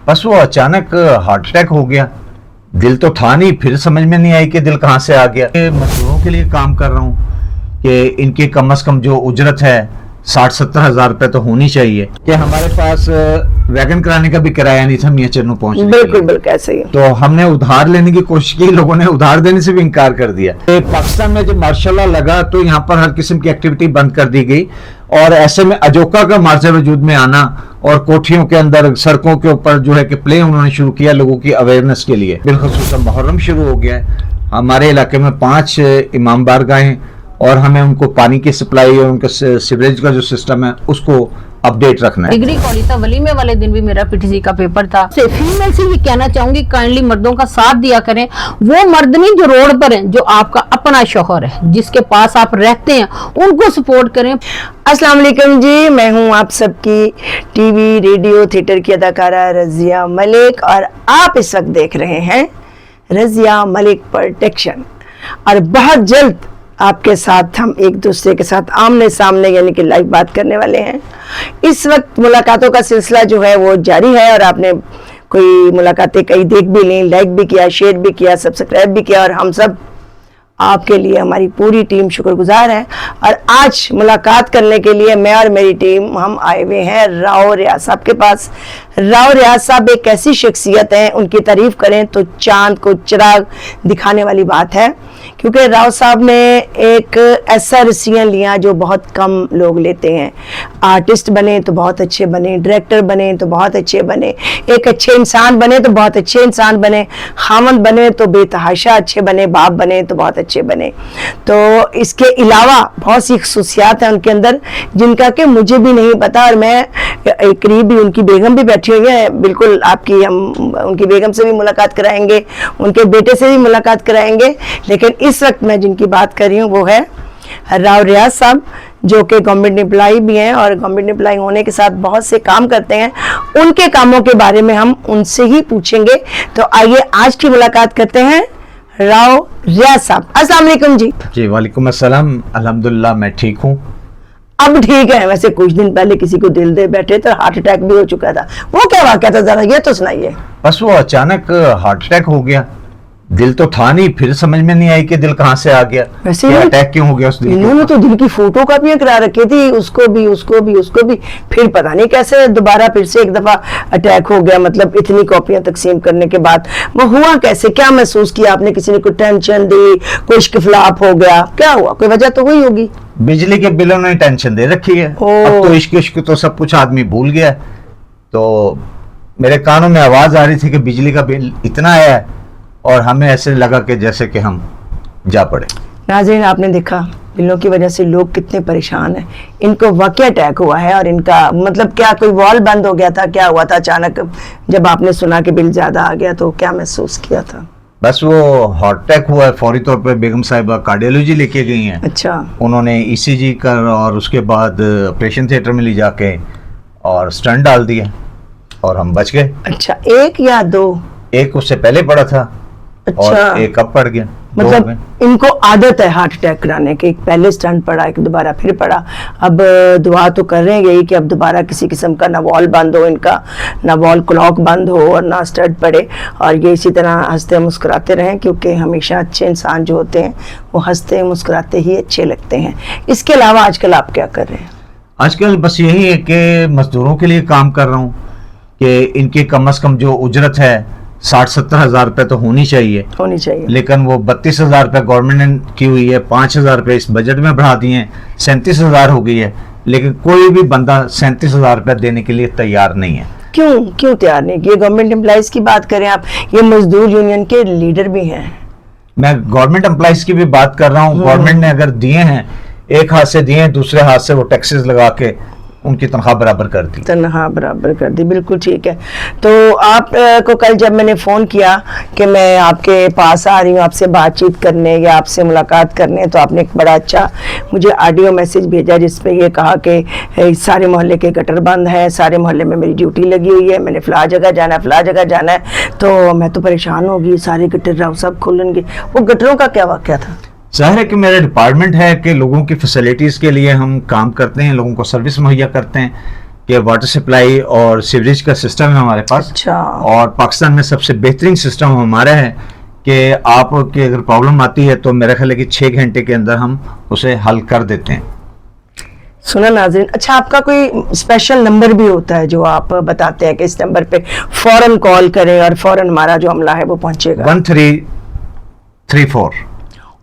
बस वो अचानक हार्ट अटैक हो गया। दिल तो था नहीं, फिर समझ में नहीं आई कि दिल कहाँ से आ गया। मजदूरों के लिए काम कर रहा हूँ कि इनकी कम से कम जो उजरत है 60-70 हज़ार रुपए तो होनी चाहिए। कि हमारे पास वैगन कराने का भी किराया नहीं था मियां चन्नू पहुंचने के लिए। बिल्कुल बिल्कुल ऐसे ही। तो हमने उधार लेने की कोशिश की, लोगों ने उधार देने से भी इनकार कर दिया। पाकिस्तान में जब मार्शल लॉ लगा तो यहाँ पर हर किस्म की एक्टिविटी बंद कर दी गई और ऐसे में अजोका का मार्ज वजूद में आना और कोठियों के अंदर सड़कों के ऊपर जो है कि प्ले उन्होंने शुरू किया लोगों की अवेयरनेस के लिए। बिलखुसूस मुहर्रम शुरू हो गया है। हमारे इलाके में 5 इमाम बारगाहें और हमें उनको पानी की सप्लाई और उनका सीवरेज का जो सिस्टम है उसको अपडेट रखना है। डिग्री कॉलेज था, वलीमे वाले दिन भी मेरा पीटीसी का पेपर था। फीमेल से भी कहना चाहूंगी काइंडली मर्दों का साथ दिया करें। वो मर्द नहीं जो रोड पर है, जो आपका अपना शौहर है, जिसके पास आप रहते हैं, उनको सपोर्ट करें। अस्सलाम वालेकुम जी, मैं हूं आप सबकी टीवी रेडियो थिएटर की अदाकारा रजिया मलिक और आप इस वक्त देख रहे हैं रजिया मलिक प्रोटेक्शन। और बहुत जल्द आपके साथ हम एक दूसरे के साथ आमने सामने यानी कि लाइव बात करने वाले हैं। इस वक्त मुलाकातों का सिलसिला जो है वो जारी है और आपने कोई मुलाकातें कई देख भी ली, लाइक भी किया, शेयर भी किया, सब्सक्राइब भी किया और हम सब आपके लिए हमारी पूरी टीम शुक्रगुजार है। और आज मुलाकात करने के लिए मैं और मेरी टीम हम आए हुए हैं राव रियाज साहब के पास। राव रियाज साहब एक ऐसी शख्सियत हैं, उनकी तारीफ करें तो चांद को चिराग दिखाने वाली बात है, क्योंकि राव साहब ने एक ऐसा रसियाँ लिया जो बहुत कम लोग लेते हैं। आर्टिस्ट बने तो बहुत अच्छे बने, डायरेक्टर बने तो बहुत अच्छे बने, एक अच्छे इंसान बने तो बहुत अच्छे इंसान बने, खामद बने तो बेतहाशा अच्छे बने, बाप बने तो बहुत अच्छे बने। तो इसके अलावा बहुत सी खसूसियात हैं उनके अंदर जिनका कि मुझे भी नहीं पता। और मैं करीब ही उनकी बेगम भी बैठी हुई है, बिल्कुल आपकी हम उनकी बेगम से भी मुलाकात कराएंगे, उनके बेटे से भी मुलाकात कराएंगे। लेकिन इस वक्त मैं जिनकी बात कर रही हूँ वो है राव रियाज साहब, जो कि गवर्नमेंट एम्प्लॉई भी हैं और गवर्नमेंट एम्प्लॉई होने के साथ बहुत से काम करते हैं। उनके कामों के बारे में हम उनसे ही पूछेंगे। तो आइए आज की मुलाकात करते हैं राव रियाज साहब। अस्सलाम वालेकुम जी। जी वालेकुम अस्सलाम। अल्हम्दुलिल्लाह मैं ठीक हूँ। अब ठीक है। वैसे कुछ दिन पहले किसी को दिल दे बैठे तो हार्ट अटैक भी हो चुका था, वो क्या वाकया था, जरा ये तो सुनाइए। बस वो अचानक हार्ट अटैक हो गया। दिल तो था नहीं, फिर समझ में नहीं आई कि दिल कहाँ से आ गया। वैसे अटैक क्यों हो गया उस दिल इन्होंने तो दिल की फोटो कापियां करा रखी थी, उसको भी फिर पता नहीं कैसे दोबारा फिर से एक दफा अटैक हो गया। मतलब इतनी कॉपियां तकसीम करने के बाद वो हुआ कैसे, क्या महसूस किया आपने? किसी ने कोई टेंशन दी, कोई इश्क-ए-फ्लाप हो गया, क्या हुआ? कोई वजह तो हुई होगी। बिजली के बिलों ने टेंशन दे रखी है। अब तो इश्क तो सब कुछ आदमी भूल गया। तो मेरे कानों में आवाज आ रही थी कि बिजली का बिल इतना आया है और हमें ऐसे लगा कि जैसे कि हम जा पड़े। नाज़रीन, आपने देखा बिलों की वजह से लोग कितने परेशान हैं। इनको वाकई अटैक हुआ है और इनका मतलब क्या कोई वॉल बंद हो गया था, क्या हुआ था अचानक जब आपने सुना कि बिल ज्यादा आ गया तो क्या महसूस किया था? बस वो हार्ट अटैक हुआ है। फौरी तौर पर बेगम साहिबा कार्डियोलॉजी लेके गई हैं। अच्छा। उन्होंने ईसीजी कर और उसके बाद ऑपरेशन थिएटर में ले जाके और स्टंट डाल दिया और हम बच गए। अच्छा, एक या दो? एक उससे पहले पड़ा था। अच्छा। और एक अब पड़ गया। मतलब इनको आदत है हार्ट अटैक कराने की, एक पहले स्टंट पड़ा, एक दोबारा फिर पड़ा। अब दुआ तो कर रहे हैं यही कि अब दोबारा किसी किस्म का ना वॉल बंद हो इनका, ना वॉल क्लॉक बंद हो और ना स्टंट पड़े और ये इसी तरह हंसते मुस्कुराते रहें, क्योंकि हमेशा अच्छे इंसान जो होते हैं वो हंसते मुस्कुराते ही अच्छे लगते हैं। इसके अलावा आजकल आप क्या कर रहे हैं? आजकल बस यही है कि मजदूरों के लिए काम कर रहा हूँ कि इनकी कम से कम जो उजरत है 60-70 हज़ार रुपए तो होनी चाहिए। लेकिन वो 32 हज़ार रुपए गवर्नमेंट ने की हुई है, 5 हज़ार रुपए इस बजट में बढ़ा दिए हैं, 37 हज़ार हो गई है। लेकिन कोई भी बंदा 37 हज़ार रुपए देने के लिए तैयार नहीं है। क्यों तैयार नहीं? ये गवर्नमेंट एम्प्लॉइज की बात करें आप, ये मजदूर यूनियन के लीडर भी हैं। मैं गवर्नमेंट एम्प्लॉइज की भी बात कर रहा हूँ। गवर्नमेंट ने अगर दिए हैं, एक हाथ से दिए हैं, दूसरे हाथ से वो टैक्सेस लगा के उनकी तनख्वाह बराबर कर दी। बिल्कुल ठीक है। तो आप को कल जब मैंने फ़ोन किया कि मैं आपके पास आ रही हूँ आपसे बातचीत करने या आपसे मुलाकात करने, तो आपने एक बड़ा अच्छा मुझे ऑडियो मैसेज भेजा जिसपे ये कहा कि सारे मोहल्ले के गटर बंद हैं, सारे मोहल्ले में मेरी ड्यूटी लगी हुई है, मैंने फ़लाँ जगह जाना है, तो मैं तो परेशान होगी, सारे गटर राव साहब खोलेंगे। वो गटरों का क्या वाक़या था? जाहिर है कि मेरा डिपार्टमेंट है कि लोगों की फैसिलिटीज़ के लिए हम काम करते हैं, लोगों को सर्विस मुहैया करते हैं। कि वाटर सप्लाई और सीवरेज का सिस्टम है हमारे पास। अच्छा। और पाकिस्तान में सबसे बेहतरीन सिस्टम हमारा है कि आपकी अगर प्रॉब्लम आती है तो मेरा ख्याल है कि 6 घंटे के अंदर हम उसे हल कर देते हैं। सुना नाज़रीन, अच्छा आपका कोई स्पेशल नंबर भी होता है जो आप बताते हैं कि इस नंबर पे फौरन कॉल करें और फौरन हमारा जो अमला है वो पहुंचेगा? 1334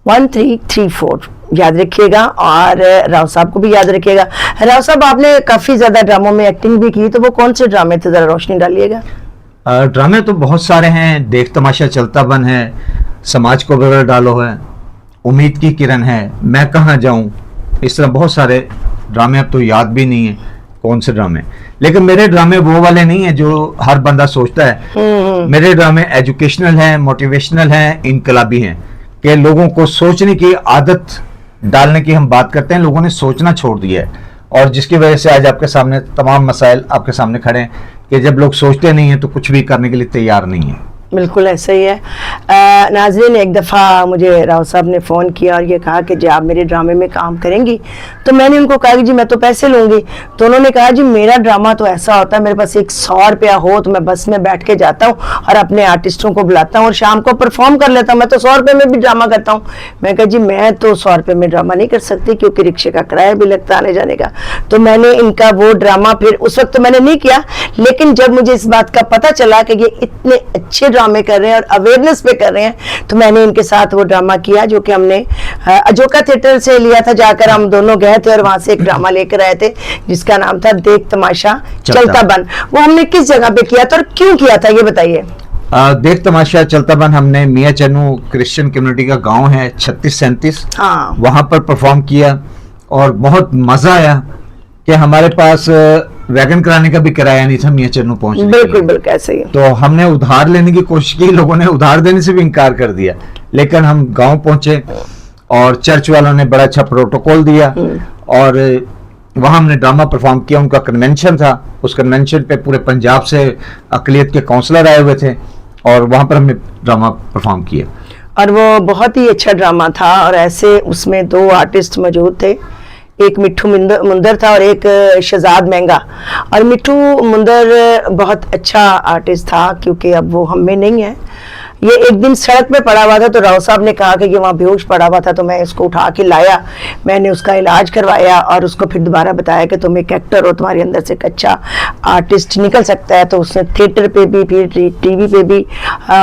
1334 याद रखिएगा, और राव साहब को भी याद रखिएगा। राव साहब, आपने काफी ज्यादा ड्रामों में एक्टिंग भी की, तो वो कौन से ड्रामे थे, जरा रोशनी डालिएगा। ड्रामे तो बहुत सारे हैं, देख तमाशा चलता बन है, समाज को बिगड़ डालो है, उम्मीद की किरण है, मैं कहाँ जाऊं, इस तरह बहुत सारे ड्रामे, अब तो याद भी नहीं है कौन से ड्रामे। लेकिन मेरे ड्रामे वो वाले नहीं है जो हर बंदा सोचता है। मेरे ड्रामे एजुकेशनल हैं, मोटिवेशनल हैं, इनकलाबी हैं, कि लोगों को सोचने की आदत डालने की हम बात करते हैं। लोगों ने सोचना छोड़ दिया है, और जिसकी वजह से आज आपके सामने तमाम मसाइल आपके सामने खड़े हैं कि जब लोग सोचते नहीं हैं तो कुछ भी करने के लिए तैयार नहीं है। बिल्कुल ऐसा ही है। नाज़रीन, एक दफ़ा मुझे राव साहब ने फ़ोन किया और ये कहा कि जी आप मेरे ड्रामे में काम करेंगी, तो मैंने उनको कहा कि जी मैं तो पैसे लूँगी। तो उन्होंने कहा जी मेरा ड्रामा तो ऐसा होता है, मेरे पास एक 100 रुपया हो तो मैं बस में बैठ के जाता हूँ और अपने आर्टिस्टों को बुलाता हूँ और शाम को परफॉर्म कर लेता हूँ, मैं तो 100 रुपये में भी ड्रामा करता हूँ। मैं कहा जी मैं तो 100 रुपये में ड्रामा नहीं कर सकती, क्योंकि रिक्शे का किराया भी लगता आने जाने का। तो मैंने इनका वो ड्रामा फिर उस वक्त तो मैंने नहीं किया, लेकिन जब मुझे इस बात का पता चला कि ये इतने अच्छे ड्रामे कर रहे हैं और अवेयरनेस पे कर रहे हैं, तो मैंने इनके साथ वो ड्रामा किया जो कि हमने अजोका थिएटर से लिया था। जाकर हम दोनों गए थे और वहां से एक ड्रामा लेकर आए थे जिसका नाम था देख तमाशा चलता बन। वो हमने किस जगह पे किया था और क्यों किया था, ये बताइए। देख तमाशा चलता बन हमने मियाँ चन्नू क्रिश्चियन कम्युनिटी का गांव है 3637, हाँ, वहां पर परफॉर्म किया और बहुत मजा आया कि हमारे पास वैगन कराने का भी किराया नहीं था मियाँ चन्नू पहुंचने के लिए। बिल्कुल बिल्कुल ऐसे ही। तो हमने उधार लेने की कोशिश की, लोगों ने उधार देने से भी इनकार कर दिया, लेकिन हम गांव पहुंचे और चर्च वालों ने बड़ा अच्छा प्रोटोकॉल दिया और वहां हमने ड्रामा परफॉर्म किया। उनका कन्वेंशन था, उस कन्वेंशन पे पूरे पंजाब से अकलियत के काउंसलर आए हुए थे और वहां पर हमने ड्रामा परफॉर्म किया और वो बहुत ही अच्छा ड्रामा था। और ऐसे उसमें 2 आर्टिस्ट मौजूद थे, एक मिट्ठू मुंदर था और एक शहजाद महंगा। और मिट्ठू मुंदर बहुत अच्छा आर्टिस्ट था, क्योंकि अब वो हम में नहीं है। ये एक दिन सड़क पे पड़ा हुआ था, तो राव साहब ने कहा कि ये वहाँ बेहोश पड़ा हुआ था, तो मैं इसको उठा के लाया, मैंने उसका इलाज करवाया और उसको फिर दोबारा बताया कि तुम एक एक्टर हो, तुम्हारे अंदर से एक अच्छा आर्टिस्ट निकल सकता है। तो उसने थिएटर पे भी, फिर टीवी पे भी,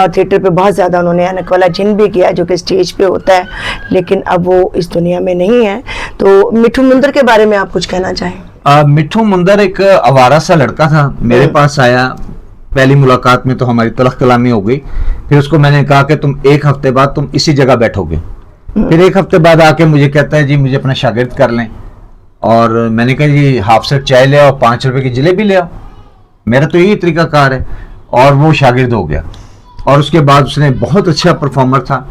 थिएटर पे बहुत ज़्यादा उन्होंने अनक वाला जिन भी किया जो कि स्टेज पे होता है, लेकिन अब वो इस दुनिया में नहीं है। तो मिट्ठू मुंदर के बारे में आप कुछ कहना चाहें? मिट्ठू मुंदर एक आवारा सा लड़का था, मेरे पास आया। पहली मुलाकात में तो हमारी तलख कलामी हो गई। फिर उसको मैंने कहा कि तुम 1 हफ्ते बाद तुम इसी जगह बैठोगे। फिर 1 हफ्ते बाद आके मुझे कहता है जी मुझे अपना शागिर्द कर लें। और मैंने कहा जी हाफ सेट चाय ले आओ, 5 रुपए की जलेबी ले आओ, मेरा तो यही तरीकाकार है। और वो शागिर्द हो गया। और उसके बाद उसने बहुत अच्छा परफॉर्मर था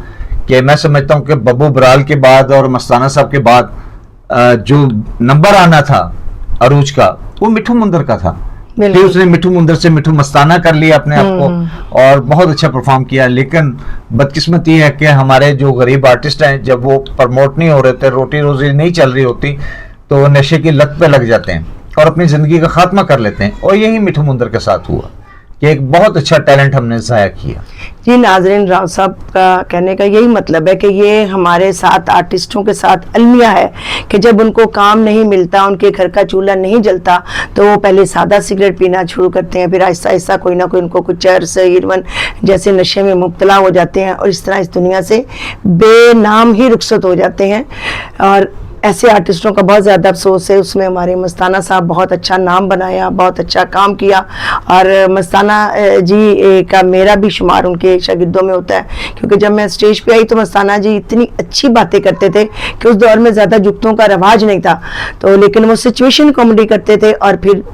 कि मैं समझता हूँ कि बब्बू बराल के बाद और मस्ताना साहब के बाद जो नंबर आना था अरूज का, वो मिट्ठू मुंदर का था। फिर उसने मिट्ठू मुंदर से मिट्ठू मस्ताना कर लिया अपने आप को और बहुत अच्छा परफॉर्म किया। लेकिन बदकिस्मती है कि हमारे जो गरीब आर्टिस्ट हैं, जब वो प्रमोट नहीं हो रहे थे, रोटी रोजी नहीं चल रही होती, तो नशे की लत पे लग जाते हैं और अपनी जिंदगी का खात्मा कर लेते हैं। और यही मिट्ठू मुंदर के साथ हुआ कि एक बहुत अच्छा टैलेंट हमने ज़ाया किया। जी नाज़रीन, राव साहब का कहने का यही मतलब है कि ये हमारे साथ आर्टिस्टों के साथ अलमिया है कि जब उनको काम नहीं मिलता, उनके घर का चूल्हा नहीं जलता, तो वो पहले सादा सिगरेट पीना शुरू करते हैं, फिर आहिस्ता आहिस्ता कोई ना कोई उनको कुछ चर्स, हीरोइन जैसे नशे में मुब्तला हो जाते हैं और इस तरह इस दुनिया से बेनाम ही रुखसत हो जाते हैं। और ऐसे आर्टिस्टों का बहुत ज़्यादा अफसोस है। उसमें हमारे मस्ताना साहब बहुत अच्छा नाम बनाया, बहुत अच्छा काम किया। और मस्ताना जी का मेरा भी शुमार उनके शागिर्दों में होता है, क्योंकि जब मैं स्टेज पे आई तो मस्ताना जी इतनी अच्छी बातें करते थे कि उस दौर में ज़्यादा जुगतों का रवाज नहीं था, तो लेकिन वो सिचुएशन कॉमेडी करते थे। और फिर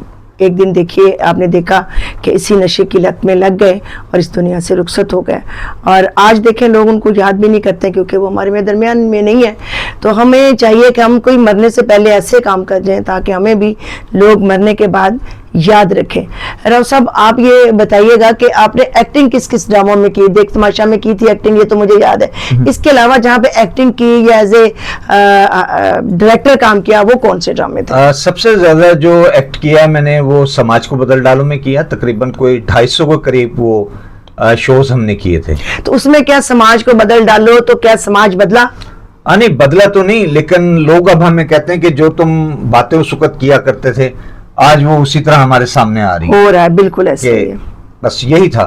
एक दिन देखिए, आपने देखा कि इसी नशे की लत में लग गए और इस दुनिया से रुखसत हो गए। और आज देखें लोग उनको याद भी नहीं करते, क्योंकि वो हमारे दरमियान में नहीं है। तो हमें चाहिए कि हम कोई मरने से पहले ऐसे काम कर जाएं ताकि हमें भी लोग मरने के बाद याद रखें। राव साहब, आप ये बताइएगा कि आपने एक्टिंग किस किस ड्रामों में की? देख तमाशा में की थी एक्टिंग, ये तो मुझे याद है। इसके अलावा जहाँ पे एक्टिंग की या एज ए डायरेक्टर काम किया, वो कौन से ड्रामे थे? सबसे ज्यादा जो एक्ट किया मैंने वो समाज को बदल डालो में किया, तकरीबन कोई 250 के करीब वो शोज हमने किए थे। तो उसमें क्या समाज को बदल डालो, तो क्या समाज बदला? नहीं, बदला तो नहीं, लेकिन लोग अब हमें कहते हैं कि जो तुम बातें उस वक्त किया करते थे आज वो उसी तरह हमारे सामने आ रही हो रहा है। बिल्कुल ऐसे ही है। बस यही था।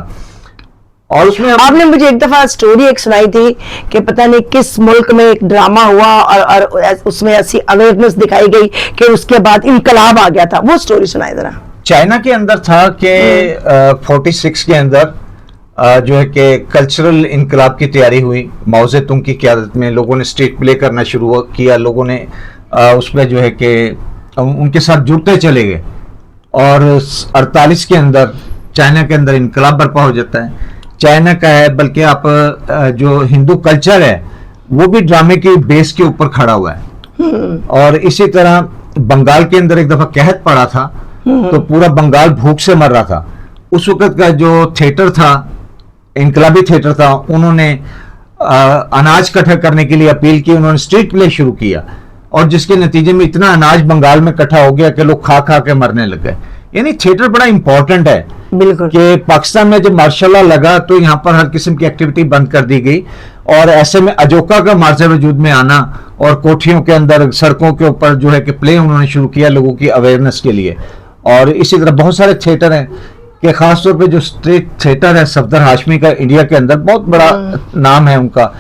और उसमें आपने मुझे एक दफा स्टोरी एक सुनाई थी कि पता नहीं किस मुल्क में एक ड्रामा हुआ और उसमें ऐसी अवेयरनेस दिखाई गई कि उसके बाद इनकलाब आ गया था, वो स्टोरी सुनाई जरा। चाइना के अंदर था कि 46 के अंदर जो है कि कल्चरल इनकलाब की तैयारी हुई। माओ ज़ेतुंग की क़यादत में लोगों ने स्टेट प्ले करना शुरू किया, लोगों ने उसमें जो है कि उनके साथ जुड़ते चले गए और 48 के अंदर चाइना के अंदर इनकलाब बर्पा हो जाता है। चाइना का है, बल्कि आप जो हिंदू कल्चर है वो भी ड्रामे के बेस के ऊपर खड़ा हुआ है। और इसी तरह बंगाल के अंदर एक दफा कहत पड़ा था तो पूरा बंगाल भूख से मर रहा था। उस वक्त का जो थिएटर था, इनकलाबी थिएटर था, उन्होंने अनाज इकट्ठा करने के लिए अपील की, उन्होंने स्ट्रीट प्ले शुरू किया और जिसके नतीजे में इतना अनाज बंगाल में इकट्ठा हो गया कि लोग खा खा के मरने लग गए। यानी थिएटर बड़ा इंपॉर्टेंट है। बिल्कुल। कि पाकिस्तान में जब मार्शल लॉ लगा तो यहाँ पर हर किस्म की एक्टिविटी बंद कर दी गई और ऐसे में अजोका का मार्शल वजूद में आना और कोठियों के अंदर सड़कों के ऊपर जो है कि प्ले उन्होंने शुरू किया लोगों की अवेयरनेस के लिए। और इसी तरह बहुत सारे थिएटर हैं कि खासतौर पे जो स्ट्रीट थिएटर है सफदर हाशमी का, इंडिया के अंदर बहुत बड़ा नाम है उनका।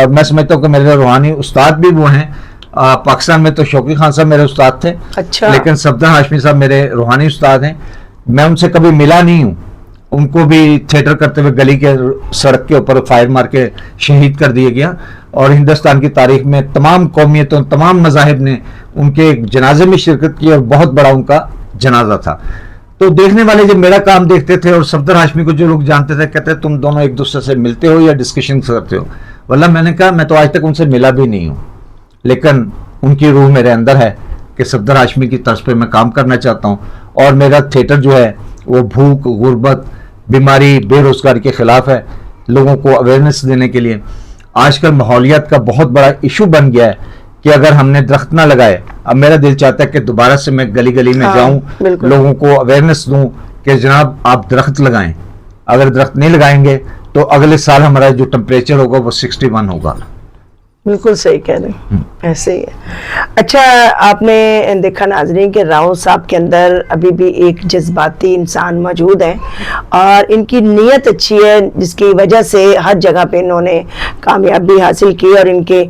मैं समझता हूँ कि मेरे रूहानी उस्ताद भी वो हैं। पाकिस्तान में तो शौकी खान साहब मेरे उस्ताद थे। अच्छा। लेकिन सफदर हाशमी साहब मेरे रूहानी उस्ताद हैं। मैं उनसे कभी मिला नहीं हूँ। उनको भी थिएटर करते हुए गली के सड़क के ऊपर फायर मार के शहीद कर दिया गया और हिंदुस्तान की तारीख में तमाम कौमियतों, तमाम मज़ाहिब ने उनके एक जनाजे में शिरकत की और बहुत बड़ा उनका जनाजा था। तो देखने वाले जब मेरा काम देखते थे और सफदर हाशमी को जो लोग जानते थे कहते तुम दोनों एक दूसरे से मिलते हो या डिस्कशन करते हो? वल्लाह मैंने कहा मैं तो आज तक उनसे मिला भी नहीं हूँ, लेकिन उनकी रूह मेरे अंदर है कि सफदर हाशमी की तर्ज पे मैं काम करना चाहता हूँ। और मेरा थिएटर जो है वो भूख, गुर्बत, बीमारी, बेरोजगारी के खिलाफ है, लोगों को अवेयरनेस देने के लिए। आजकल माहौलियात का बहुत बड़ा इशू बन गया है कि अगर हमने दरख्त ना लगाए, अब मेरा दिल चाहता है कि दोबारा से मैं गली गली में जाऊं, लोगों को अवेयरनेस दूं कि जनाब आप दरख्त लगाएं। अगर दरख्त नहीं लगाएंगे तो अगले साल हमारा जो टेम्परेचर होगा वो 61 होगा। बिल्कुल सही कह रहे हैं, ऐसे ही है। अच्छा, आपने देखा नाजरीन कि राव साहब के अंदर अभी भी एक जज्बाती इंसान मौजूद है और इनकी नीयत अच्छी है जिसकी वजह से हर जगह पे इन्होंने कामयाबी हासिल की। और इनके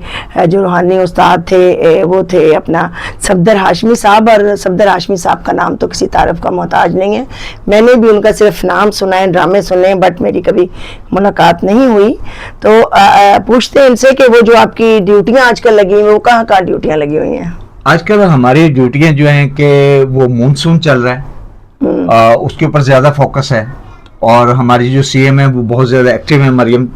जो रूहानी उस्ताद थे वो थे अपना सफदर हाशमी साहब, और सफदर हाशमी साहब का नाम तो किसी तारीफ का मोहताज नहीं है। मैंने भी उनका सिर्फ नाम सुना है, ड्रामे सुने, बट मेरी कभी मुलाकात नहीं हुई। तो पूछते हैं इनसे कि वो जो आपकी ड्यूटियां आजकल लगी हुई, वो कहाँ ड्यूटियां लगी हुई हैं? आजकल हमारी ड्यूटियां जो हैं कि वो मानसून चल रहा है, उसके ऊपर ज्यादा फोकस है। और हमारी जो सीएम है वो बहुत ज्यादा एक्टिव है, मरियम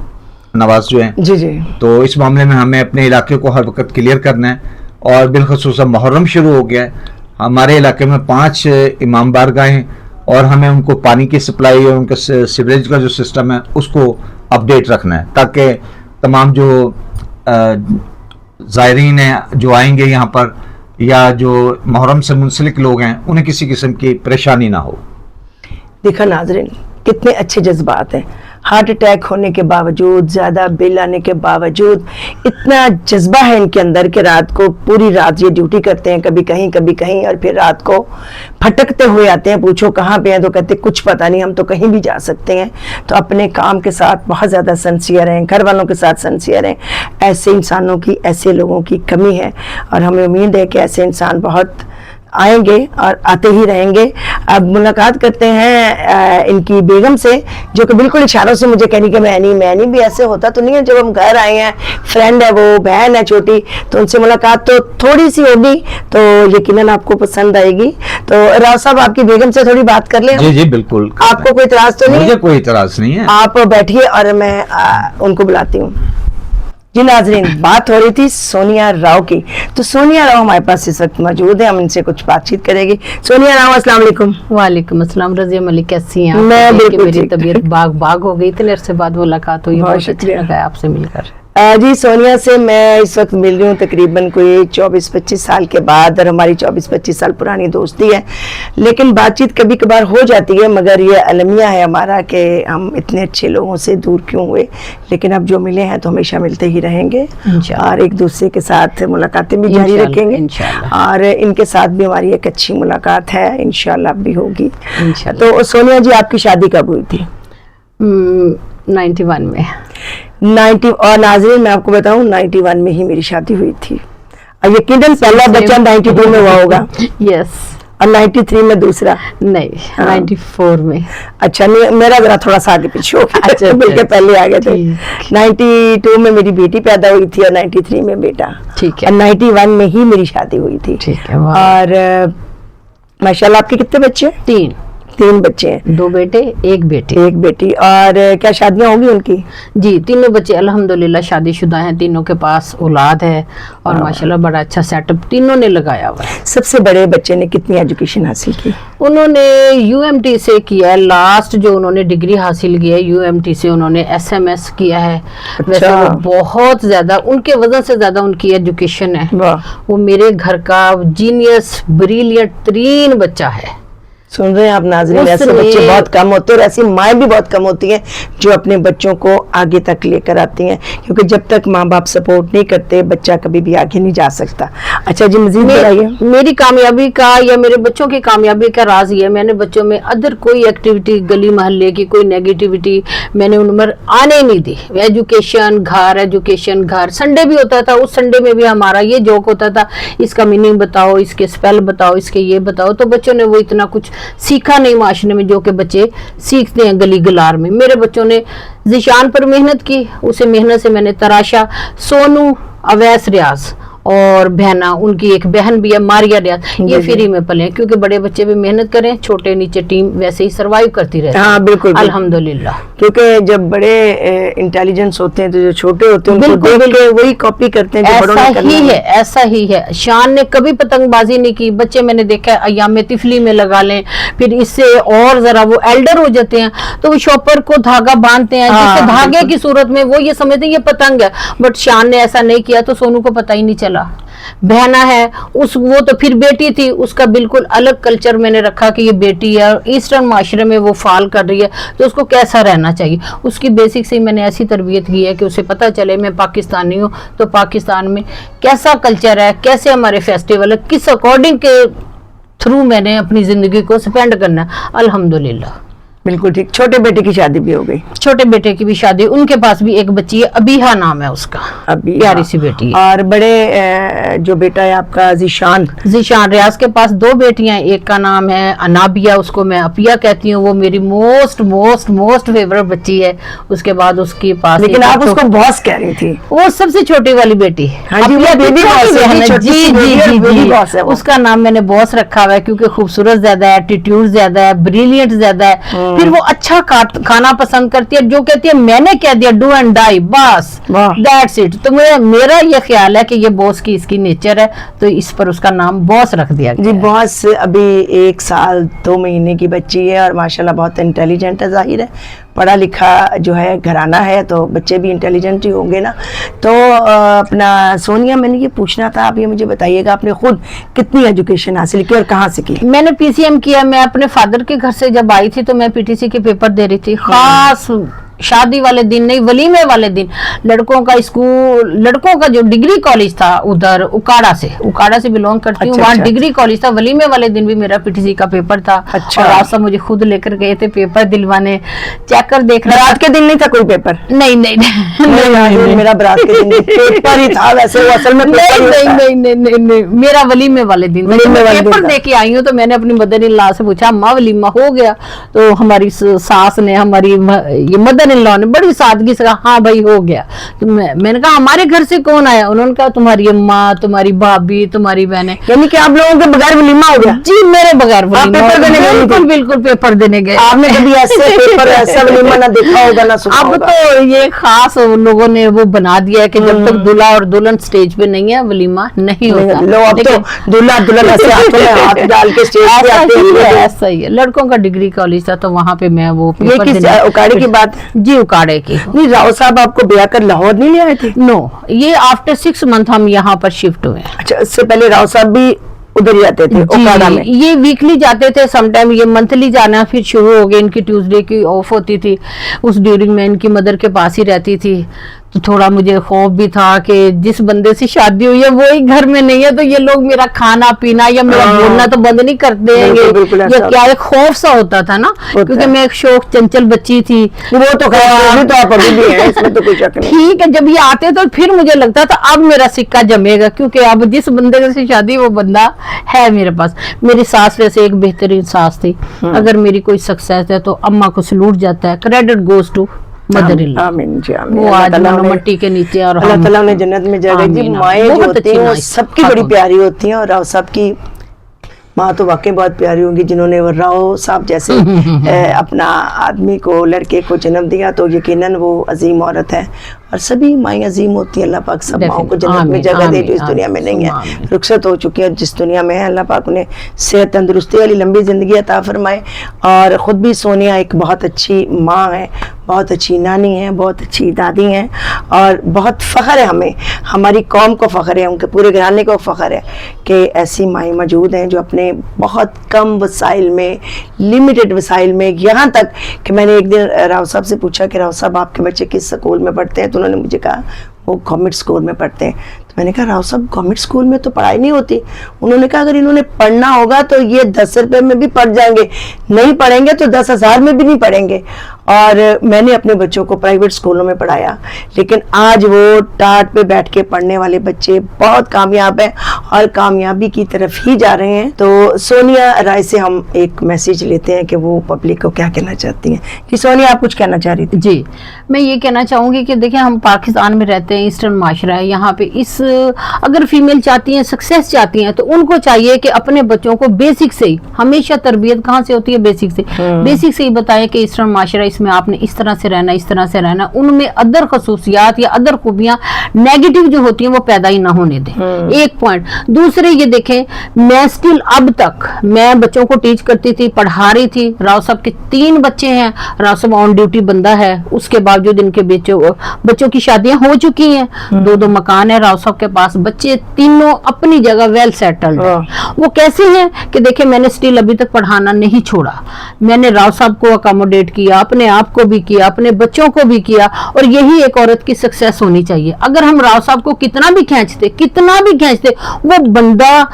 नवाज जो है। जी जी। तो इस मामले में हमें अपने इलाके को हर वक्त क्लियर करना है। और बिलखसूस मुहर्रम शुरू हो गया है। हमारे इलाके में 5 इमाम बारगाहें हैं और हमें उनको पानी की सप्लाई और उनका सीवरेज का जो सिस्टम है उसको अपडेट रखना है, ताकि तमाम जो ज़ायरीन हैं जो आएंगे यहाँ पर या जो मुहर्रम से मुंसलिक लोग हैं उन्हें किसी किस्म की परेशानी ना हो। देखा नाजरीन, कितने अच्छे जज्बात हैं। हार्ट अटैक होने के बावजूद, ज़्यादा बिल आने के बावजूद इतना जज्बा है इनके अंदर कि रात को पूरी रात ये ड्यूटी करते हैं, कभी कहीं और फिर रात को भटकते हुए आते हैं। पूछो कहाँ पे हैं तो कहते कुछ पता नहीं, हम तो कहीं भी जा सकते हैं। तो अपने काम के साथ बहुत ज़्यादा सिंसियर हैं, घर वालों के साथ सिंसियर हैं। ऐसे इंसानों की, ऐसे लोगों की कमी है और हमें उम्मीद है कि ऐसे इंसान बहुत आएंगे और आते ही रहेंगे। अब मुलाकात करते हैं इनकी बेगम से, जो कि बिल्कुल इशारों से मुझे कहनी कि मैं नहीं भी ऐसे होता तो नहीं है। जब हम घर आए हैं, फ्रेंड है वो, बहन है छोटी, तो उनसे मुलाकात तो थोड़ी सी होगी तो यकीनन आपको पसंद आएगी। तो राव साहब, आपकी बेगम से थोड़ी बात कर लें? जी जी बिल्कुल। आपको कोई इतराज तो नहीं? मुझे कोई इतराज नहीं है। आप बैठिए और मैं उनको बुलाती हूँ। जी नाजरीन, बात हो रही थी सोनिया राव की, तो सोनिया राव हमारे पास इस वक्त मौजूद है, हम इनसे कुछ बातचीत करेंगे। सोनिया राव, अस्सलाम वालेकुम। वालेकुम अस्सलाम। रज़िया मलिक कैसी हैं? मैं बिल्कुल मेरी ठीक। तबीयत बाग हो गई, इतने अरसे बाद मुलाकात हुई, बहुत अच्छा लगा आपसे मिलकर। जी सोनिया से मैं इस वक्त मिल रही हूँ तकरीबन कोई 24-25 साल के बाद, और हमारी 24-25 साल पुरानी दोस्ती है, लेकिन बातचीत कभी कभार हो जाती है, मगर ये अलमिया है हमारा कि हम इतने अच्छे लोगों से दूर क्यों हुए, लेकिन अब जो मिले हैं तो हमेशा मिलते ही रहेंगे और एक दूसरे के साथ मुलाकातें भी जारी रखेंगे, और इनके साथ भी हमारी एक अच्छी मुलाकात है, इंशाल्लाह भी होगी। तो सोनिया जी, आपकी शादी कब हुई थी? 91 में। 90। और नाज़रीन, मैं आपको बताऊं 91 में ही मेरी शादी हुई थी, और यकीनन पहला बच्चा 92 में हुआ होगा। यस। और 93 में दूसरा? नहीं, 94 में। अच्छा, मेरा जरा थोड़ा सा आगे पीछे हो गया। अच्छा, बिल्कुल पहले आ गए थे। 92 में मेरी बेटी पैदा हुई थी और 93 में बेटा। ठीक है। और 91 में ही मेरी शादी हुई थी। ठीक है। और माशाल्लाह, आपके कितने बच्चे? 3 बच्चे हैं। 2 बेटे, 1 बेटी। 1 बेटी। और क्या शादियां होगी उनकी? जी, तीनों बच्चे अल्हम्दुलिल्लाह शादीशुदा हैं, तीनों के पास औलाद है, और माशाल्लाह बड़ा अच्छा सेटअप तीनों ने लगाया हुआ है। सबसे बड़े बच्चे ने कितनी एजुकेशन हासिल की? उन्होंने UMT से किया है, लास्ट जो उन्होंने डिग्री हासिल की है UMT से, उन्होंने SMS किया है। वैसे वो बहुत ज्यादा, उनके वजन से ज्यादा उनकी एजुकेशन है। वो मेरे घर का जीनियस ब्रिलियंट तरीन बच्चा है। सुन रहे हैं आप नाज़रीन, ऐसे बच्चे बहुत कम होते हैं, और ऐसी माएँ भी बहुत कम होती हैं जो अपने बच्चों को आगे तक लेकर आती हैं, क्योंकि जब तक माँ बाप सपोर्ट नहीं करते बच्चा कभी भी आगे नहीं जा सकता। अच्छा जी, मजीद बताइए। मेरी कामयाबी का या मेरे बच्चों की कामयाबी का राज ये, मैंने बच्चों में अदर कोई एक्टिविटी, गली मोहल्ले की कोई नेगेटिविटी मैंने उनमें आने नहीं दी। एजुकेशन घर। संडे भी होता था, उस संडे में भी हमारा ये जोक होता था, इसका मीनिंग बताओ, इसके स्पेल बताओ, इसके ये बताओ, तो बच्चों ने वो इतना कुछ सीखा नहीं माशरे में जो कि बच्चे सीखते हैं गली गलार में। मेरे बच्चों ने ज़िशान पर मेहनत की, उसे मेहनत से मैंने तराशा। सोनू, अवैस, रियाज और बहना, उनकी एक बहन भी है मारिया रियाज, ये फ्री में पले, क्योंकि बड़े बच्चे भी मेहनत करें, छोटे नीचे टीम वैसे ही सरवाइव करती रहती है। हाँ, बिल्कुल अल्हम्दुलिल्लाह। क्योंकि जब बड़े इंटेलिजेंस होते हैं तो जो छोटे होते हैं उनको देख के वही कॉपी करते हैं। ऐसा ही है। शान ने कभी पतंगबाजी नहीं की। बच्चे मैंने देखा है अय्याम तिफली में लगा लें, फिर इससे और जरा वो एल्डर हो जाते हैं तो वो शॉपर को धागा बांधते हैं, जिससे धागे की सूरत में वो ये समझते हैं ये पतंग है, बट शान ने ऐसा नहीं किया, तो सोनू को पता ही नहीं चला। बहना है वो तो फिर बेटी थी, उसका बिल्कुल अलग कल्चर मैंने रखा कि ये बेटी है, ईस्टर्न माशरे में वो फॉल कर रही है, तो उसको कैसा रहना चाहिए। उसकी बेसिक से मैंने ऐसी तरबियत की है कि उसे पता चले मैं पाकिस्तानी हूँ, तो पाकिस्तान में कैसा कल्चर है, कैसे हमारे फेस्टिवल है, किस अकॉर्डिंग के थ्रू मैंने अपनी जिंदगी को स्पेंड करना है। अल्हम्दुलिल्लाह। बिल्कुल ठीक। छोटे बेटे की शादी भी हो गई? छोटे बेटे की भी शादी, उनके पास भी एक बच्ची है, अबीहा नाम है उसका, प्यारी सी बेटी है। और बड़े जो बेटा है आपका ज़िशान रियाज के पास 2 बेटियां, एक का नाम है अनाबिया, उसको मैं अपिया कहती हूँ, वो मेरी मोस्ट फेवरेट बच्ची है। उसके बाद उसके पास, लेकिन आप उसको बॉस कह रही थी, वो सबसे छोटी वाली बेटी है। उसका नाम मैंने बॉस रखा हुआ है, क्योंकि खूबसूरत ज्यादा है, एटीट्यूड ज्यादा है, ब्रिलियंट ज्यादा है, फिर वो अच्छा खाना पसंद करती है, जो कहती है मैंने कह दिया डू एंड डाई, बस दैट्स इट। तो मेरा ये ख्याल है कि ये बॉस की इसकी नेचर है, तो इस पर उसका नाम बॉस रख दिया जी। बॉस अभी 1 साल 2 महीने की बच्ची है, और माशाल्लाह बहुत इंटेलिजेंट है, जाहिर है पढ़ा लिखा जो है घराना है, तो बच्चे भी इंटेलिजेंट ही होंगे ना। तो अपना सोनिया, मैंने ये पूछना था, आप ये मुझे बताइएगा, आपने खुद कितनी एजुकेशन हासिल की और कहाँ से की? मैंने PCM किया। मैं अपने फादर के घर से जब आई थी तो मैं PTC के पेपर दे रही थी, खास शादी वाले दिन नहीं, वलीमे वाले दिन। लड़कों का जो डिग्री कॉलेज था उधर उकाड़ा से बिलोंग करती हूँ, वहाँ डिग्री कॉलेज था। वलीमे वाले दिन भी मेरा PTC का पेपर था। अच्छा। और रास्ता मुझे खुद लेकर गए थे पेपर दिलवाने, चेक कर देख रहा। रात के दिन नहीं था कोई पेपर? नहीं, मेरा बारात के दिन पेपर ही था वैसे, वो असल में नहीं, मेरा वलीमे वाले दिन पेपर दे के आई हूँ। तो मैंने अपनी मदर इन लॉ से पूछा, अम्मा वलीमा हो गया? तो हमारी सास ने, हमारी ये मदर मदर इन लॉ ने बड़ी सादगी से कहा हाँ भाई हो गया। तो मैंने कहा हमारे घर से कौन आया? उन्होंने कहा तुम्हारी अम्मा, तुम्हारी भाभी, तुम्हारी बहनें। यानी कि आप लोगों के बगैर वलीमा हो गया? जी मेरे बगैर पेपर देने गए? बिल्कुल बिल्कुल पेपर देने गए। आपने कभी ऐसे पेपर ऐसा वलीमा ना देखा होगा ना सुना अब होगा। तो ये खास लोगों ने वो बना दिया है कि जब तक दूल्हा और दुल्हन स्टेज पे नहीं है वलीमा नहीं होता। लो अब तो दूल्हा दुल्हन ऐसे हाथों में हाथ डाल के स्टेज पे आते हैं। ऐसा ही है। लड़कों का डिग्री कॉलेज था तो वहाँ पे मैं वो ये किस उकाड़े की बात? जी उकाड़े की। नहीं, राव साहब आपको ब्याह कर लाहौर नहीं ले आए थे? नो, ये आफ्टर 6 मंथ हम यहाँ पर शिफ्ट हुए। अच्छा, इससे पहले राव साहब भी उधर ही जाते थे उकाड़ा में? ये वीकली जाते थे, समटाइम ये मंथली जाना फिर शुरू हो गए। इनकी ट्यूसडे की ऑफ होती थी, उस ड्यूरिंग में इनकी मदर के पास ही रहती थी। तो थोड़ा मुझे खौफ भी था कि जिस बंदे से शादी हुई है वो ही घर में नहीं है तो ये लोग मेरा खाना पीना या मेरा बोलना तो बंद नहीं कर देंगे। ये क्या एक खौफ सा होता था ना, क्योंकि मैं एक शौक चंचल बच्ची थी। वो तो खैर तो आप अभी भी हैं, इसमें तो कोई शक नहीं। ठीक है, जब ये आते तो फिर मुझे लगता था अब मेरा सिक्का जमेगा, क्योंकि अब जिस बंदे से शादी वो बंदा है मेरे पास। मेरी सास वैसे एक बेहतरीन सास थी। अगर मेरी कोई सक्सेस है तो अम्मा को सलूट जाता है, credit goes to mother in law. आमीन जी आमीन। वो आज मट्टी के नीचे और अल्लाह ताला उन्हें जन्नत में जगह दी। माएँ जो होती हैं वो सबकी बड़ी प्यारी होती हैं, और राव साहब की माँ तो वाकई बहुत प्यारी होंगी जिन्होंने वो राव साहब जैसे अपना आदमी को, लड़के को जन्म दिया। तो यकीनन वो अजीम औरत है, और सभी माएँ अजीम होती हैं। अल्लाह पाक सब माओं को जन्नत में जगह दे जो इस दुनिया में नहीं है, रुखसत हो चुकी है। जिस दुनिया में है अल्लाह पाक उन्हें सेहत तंदुरुस्ती वाली लंबी ज़िंदगी अता फरमाए। और ख़ुद भी सोनिया एक बहुत अच्छी माँ है, बहुत अच्छी नानी है, बहुत अच्छी दादी हैं, और बहुत फ़ख्र है हमें, हमारी कौम को फ़ख्र है, उनके पूरे घराने को फ़ख्र है कि ऐसी माएँ मौजूद हैं जो अपने बहुत कम वसाइल में, लिमिटेड वसाइल में, यहाँ तक कि मैंने एक दिन राव साहब से पूछा कि राव साहब आपके बच्चे किस स्कूल में पढ़ते हैं? तो उन्होंने मुझे कहा वो गवर्नमेंट स्कूल में पढ़ते हैं। तो मैंने कहा राव साहब गवर्नमेंट स्कूल में तो पढ़ाई नहीं होती। उन्होंने कहा अगर इन्होंने पढ़ना होगा तो ये 10 रुपए में भी पढ़ जाएंगे, नहीं पढ़ेंगे तो 10,000 में भी नहीं पढ़ेंगे। और मैंने अपने बच्चों को प्राइवेट स्कूलों में पढ़ाया, लेकिन आज वो टाट पे बैठ के पढ़ने वाले बच्चे बहुत कामयाब हैं और कामयाबी की तरफ ही जा रहे हैं। तो सोनिया राय से हम एक मैसेज लेते हैं कि वो पब्लिक को क्या कहना चाहती हैं। कि सोनिया आप कुछ कहना चाह रही थी? जी, मैं ये कहना चाहूँगी कि देखिए हम पाकिस्तान में रहते हैं, ईस्टर्न माशरा है, यहाँ पे इस अगर फीमेल चाहती हैं, सक्सेस चाहती हैं, तो उनको चाहिए कि अपने बच्चों को बेसिक से ही, हमेशा तरबियत कहाँ से होती है? बेसिक से। बेसिक से ही बताएं कि ईस्टर्न माशरा इसमें आपने इस तरह से रहना, इस तरह से रहना। उनमें अदर खसूसियात या अदर खूबियां नेगेटिव जो होती हैं वो पैदा ही ना होने दें। एक पॉइंट। दूसरे ये देखें, मैं स्टिल अब तक मैं बच्चों को टीच करती थी, पढ़ा रही थी। राव साहब के 3 बच्चे हैं, राव साहब ऑन ड्यूटी बंदा है, उसके बावजूद इनके बच्चों की शादियां हो चुकी हैं, 2-2 मकान है राव साहब के पास, बच्चे तीनों अपनी जगह वेल सेटल्ड है। वो कैसे हैं कि देखिए मैंने स्टिल अभी तक पढ़ाना नहीं छोड़ा, मैंने राव साहब को अकोमोडेट किया, अपने आप को भी किया, अपने बच्चों को भी किया। और यही एक औरत की सक्सेस होनी चाहिए। अगर हम राव साहब को कितना भी खींचते वो बंदा,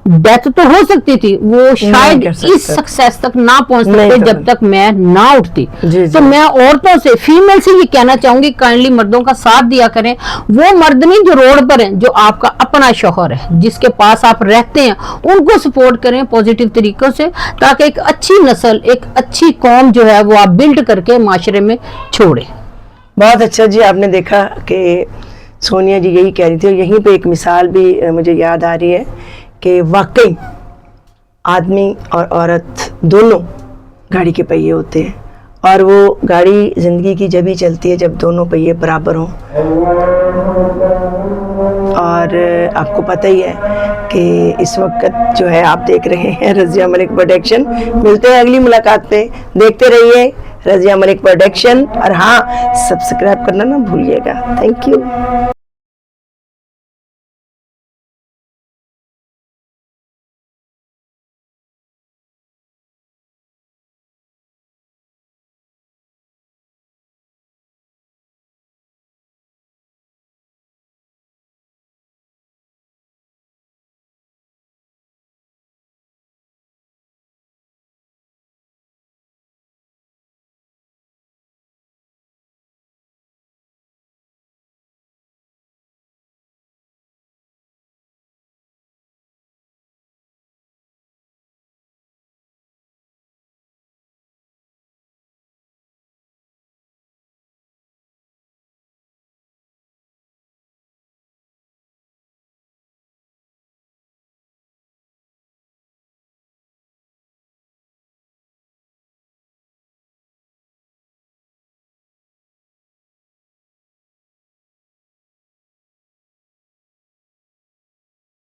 डेथ तो हो सकती थी, वो शायद इस सक्सेस तक ना पहुंच सकते जब तक मैं ना उठती। तो मैं औरतों से, फीमेल से ये कहना चाहूंगी, काइंडली मर्दों का साथ दिया करें। वो मर्द नहीं जो रोड पर हैं, जो आपका अपना शौहर है, जिसके पास आप रहते हैं, उनको सपोर्ट करें पॉजिटिव तरीकों से, ताकि एक अच्छी नस्ल, एक अच्छी कौम जो है वो आप बिल्ड करके माशरे में छोड़े। बहुत अच्छा जी, आपने देखा कि सोनिया जी यही कह रही थी। और यहीं पे एक मिसाल भी मुझे याद आ रही है कि वाकई आदमी और औरत दोनों गाड़ी के पहिए होते हैं, और वो गाड़ी ज़िंदगी की जब ही चलती है जब दोनों पहिए बराबर हों। और आपको पता ही है कि इस वक्त जो है आप देख रहे हैं रज़िया मलिक प्रोडक्शन। मिलते हैं अगली मुलाकात पे, देखते रहिए रज़िया मलिक प्रोडक्शन, और हाँ सब्सक्राइब करना ना भूलिएगा। Thank you.